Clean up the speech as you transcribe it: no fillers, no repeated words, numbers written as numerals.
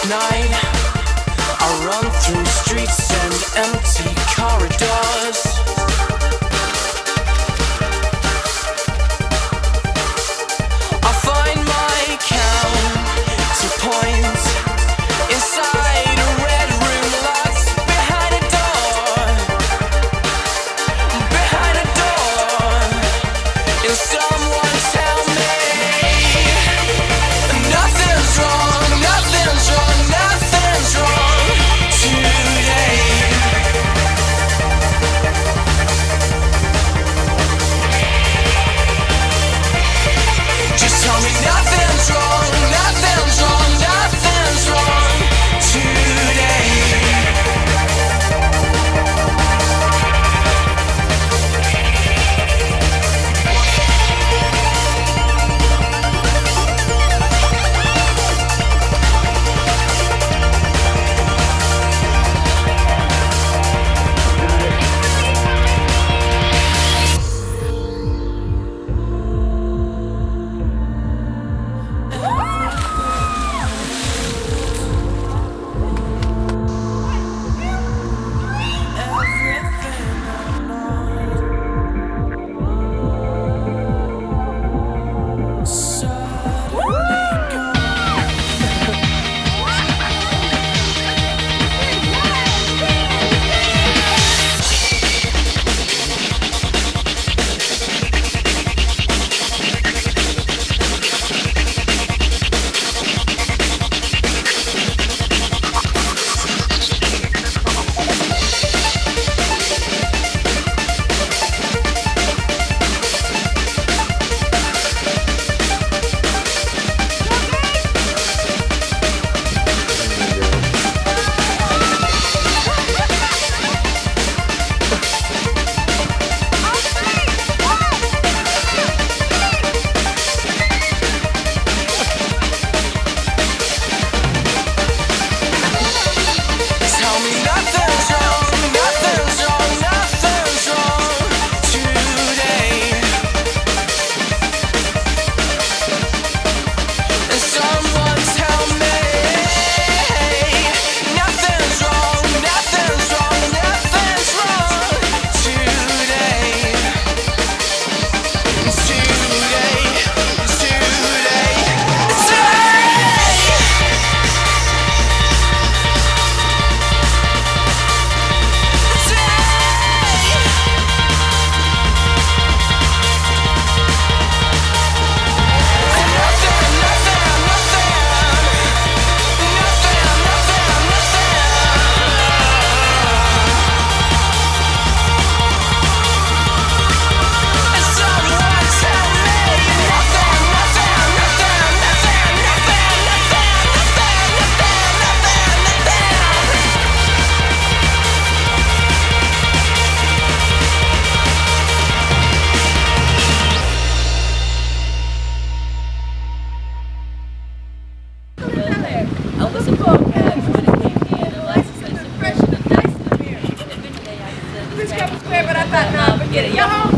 night, I run through streets and empty corridors. I find my counterpoint inside a red room locked behind a door. Behind a door. And someone tell me nothing's wrong, nothing's wrong, nothing's wrong today. Just tell me nothing's wrong, nothing's wrong, nothing's wrong today. Tell me nothing's wrong, nothing's wrong, nothing's wrong today. And someone tell me nothing's wrong, nothing's wrong, nothing's wrong today. It's today, it's today, it's today. Elvis and Bob when it came in, and Alexa said, it's fresh and nice in the mirror. And the video day I said, This cup is clear, but I thought, no, forget it. Y'all home?